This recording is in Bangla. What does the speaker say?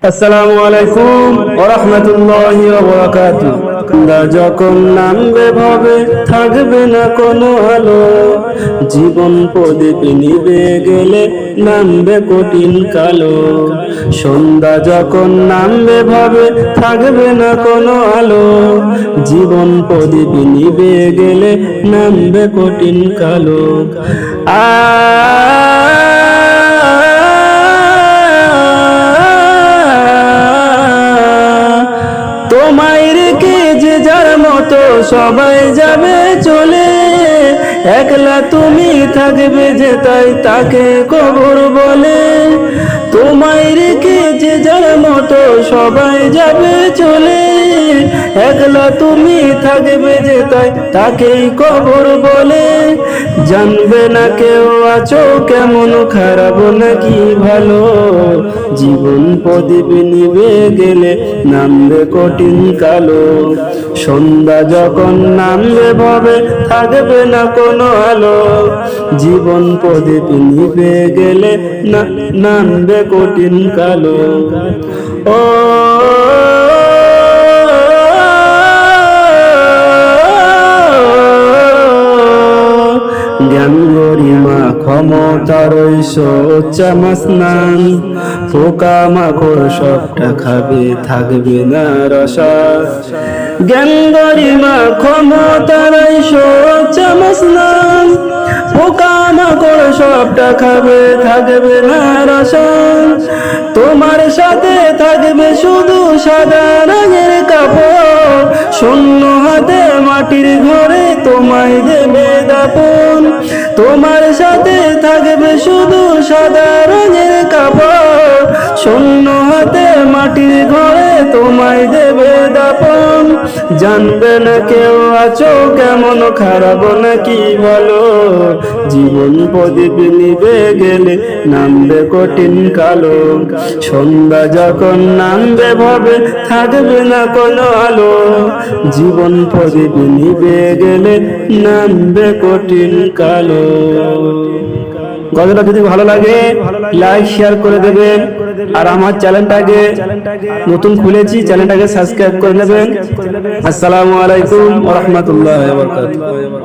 আসসালামু আলাইকুম ওয়া রাহমাতুল্লাহি ওয়া বারাকাতুহু। যখন নামবে ভবে থাকবে না কোনো আলো, জীবন প্রদীপ নিবে গেলে নামবে কঠিন কালো। সন্ধ্যা যখন নামবে ভবে থাকবে না কোনো আলো, জীবন প্রদীপ নিবে গেলে নামবে কঠিন কালো। তোমায় রেখে যে যার মতো সবাই যাবে চলে, একলা তুমি থাকবে যে তাই তাকে কবর বলে। তোমায় রেখে যে যার মতো সবাই যাবে চলে, একলা তুমি থাকবে যে তাই তাকেই কবর বলে। জানবে না কেউ আছো কেমন, খারাপ নাকি ভালো, জীবন প্রদীপ নিবে গেলে নামবে কঠিন কালো। সন্ধ্যা যখন নামবে ভবে থাকবে না কোনো আলো, জীবন প্রদীপ নিবে গেলে নামবে কঠিন কালো। ও জ্ঞান গরিমা ক্ষমতার চামাস্নান, পোকা মাকড় সবটা খাবে থাকবে না রসাল। জ্ঞান গরিমা ক্ষমতার চামাস্নান, পোকা মাকড় সবটা খাবে থাকবে না রসাল। তোমার সাথে থাকবে শুধু সাদা রঙের কাপড়, শূন্য হাতে মাটির ঘরে তোমায় দেবে দাপন। তোমার সাথে থাকবে শুধু সাদা রঙের কাপড়, শূন্য হাতে মাটির ঘরে তোমায় দেবে দাপন। জানবে না কেউ আছো কেমন, খারাপ নাকি ভালো, জীবন প্রদীপ নিবে গেলে নামবে কঠিন কালো। সন্ধ্যা যখন নামবে ভবে থাকবে না কোনো আলো, জীবন প্রদীপ নিবে গেলে নামবে কঠিন কালো। গল্পটা যদি ভালো লাগে লাইক শেয়ার করে দেবেন, আর আমার চ্যানেলটাকে নতুন খুলেছি, চ্যানেলটাকে সাবস্ক্রাইব করে নেবেন। আসসালামু আলাইকুম ওয়া রাহমাতুল্লাহি ওয়া বারাকাতুহু।